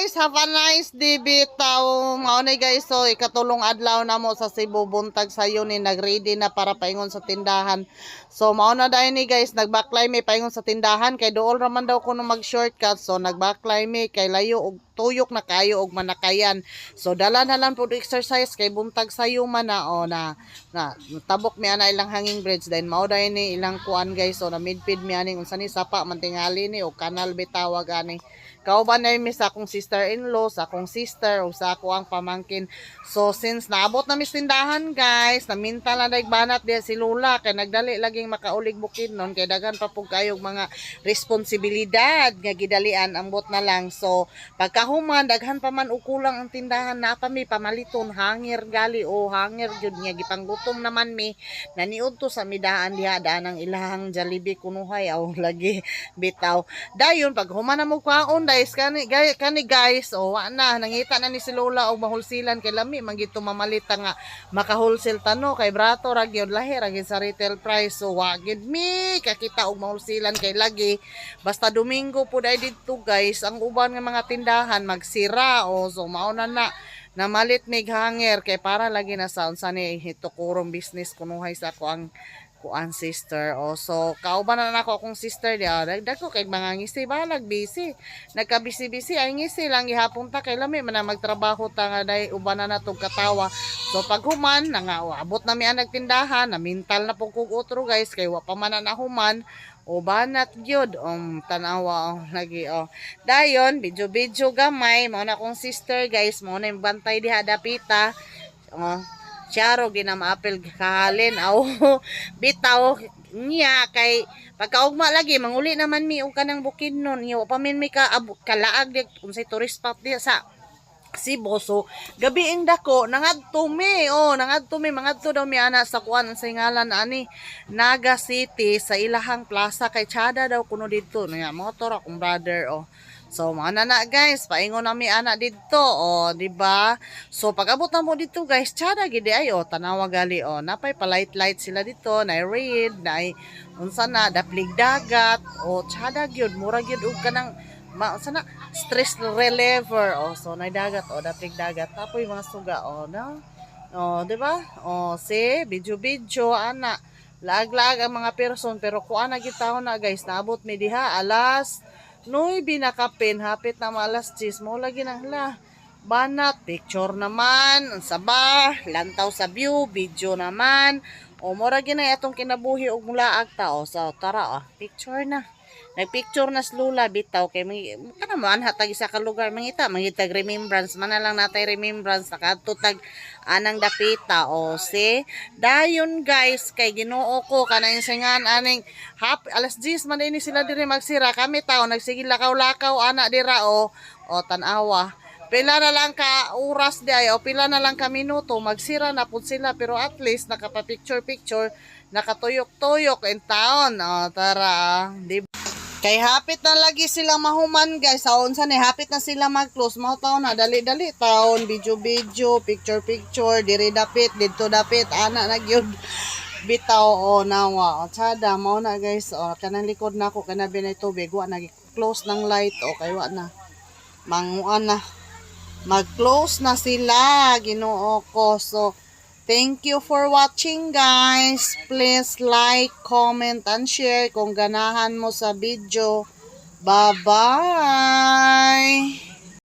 guys, have a nice day bitaw. Mao na guys, so ikatulong adlaw na mo sa Cebu, buntag sayo ni nagready na para paingon sa tindahan. So mao na dai ni guys, nagbaklay mi paingon sa tindahan kay dool raman daw kuno mag-shortcut. So nagbaklay mi kay layo og tuyok na kayo og manakayan. So dala na lang pud exercise kay buntag sayo man na na tabok mi ana ilang hanging bridge then mao dai ni ilang kuan guys. So na midpid mi ani unsa ni sapa man tingali ni og kanal bitawag ani. Kauban na mi sa akong sister-in-law, sa akong sister, o sa ako ang pamangkin. So, since naabot na mi tindahan, guys, naminta na banat diya si Lula, kay nagdali laging makaulig bukid nun, kay dagan pa po kayong mga responsibilidad, nga gidalian, ambot na lang. So, pagkahuman, daghan pa man ukulang ang tindahan, na pa mi pamaliton, hangir gali, o hangir yun nga, gipanggutom naman mi, naniod to sa midaan diha, daan ang ilahang Jollibee kunuhay, o lagi bitaw. Dayon, pag human na mo kwaon, guys, kani guys, o na nangita na ni si Lola og mahulsilan kay lami mangito mamalita nga makahulsil tano kay brato ra gyud lahi ra gyud sa retail price. So wagid mi kakita og mahulsilan kay lagi basta Domingo pud ay didto guys ang uban nga mga tindahan magsira o so mao na namalit mig hanger kay para lagi na sa unsa ni hitukurong business kunuhay sa ko ang kuan sister. O so kauban na nako akong sister dia dagdag kay mga ngisi balag busy nagka-busy ay ngisi lang gihapon ta kay lami man magtrabaho ta nga day uban na natog katawa. So pag human na nga abot na mi ang nagtindahan na mental na pug kog otro guys kay wa pa man na human o banat gyud tanawa lagi dayon video gamay mao na akong sister guys mao na bantay diha dapita Charo ginamaapil kahalin aw bitaw niya kay pagkaugma lagi manguli naman mi og kanang bukid nun iyo pa min mi kalaag di unsay tourist spot di sa Cebu. So gabi ing dako nangadto mi mangadto daw mi ana sa kuan sa ngalan ani Naga City sa ilahang plaza kay Chada daw kuno didto nga motor akong brother So, mga na guys, paingon nami anak dito, di ba? So, pag abot na mo dito guys, tsada gidi ay, tanawa gali, napay pa-light sila dito, na read, na unsa na, daplig dagat, tsada gyud, mura gyud og kanang, sana, stress reliever, so, na dagat, daplig dagat, tapoy mga suga, no? Di ba? Si, video, anak, lag ang mga person, pero kuan na gitaw na guys, naabot mi diha, alas, Noy binakapin, hapit na malas 10 mo lagi nang banat, picture naman, saba, lantaw sa view, video naman, mura ginay atong kinabuhi og mulaag ta, so tara, picture na. Nagpicture na slula bitaw kay kana mo anhatag isa ka lugar mangita remembrance man na lang natay remembrance nakatutag anang dapita si dayon guys kay Ginoo ko kanang singan aning alas 10 man ini sila diri magsira kami tao nagsige lakaw-lakaw ana dira tanawa pila na lang ka oras di ay pila na lang ka minuto magsira na pud sila pero at least nakapa-picture nakatuyok-tuyok in town tara di kay hapit na lagi sila mahuman guys. Saon sa ni hapit na sila mag-close. Mao taon na dali taon video picture diri dapit dito dapit ana na gyud bitaw nawa. Tsada mao na guys. Kanang likod nako kana binay tubig wa na close ng light kay wa na manguan na mag-close na sila Ginoo ko. So thank you for watching guys. Please like, comment, and share kung ganahan mo sa video. Bye-bye!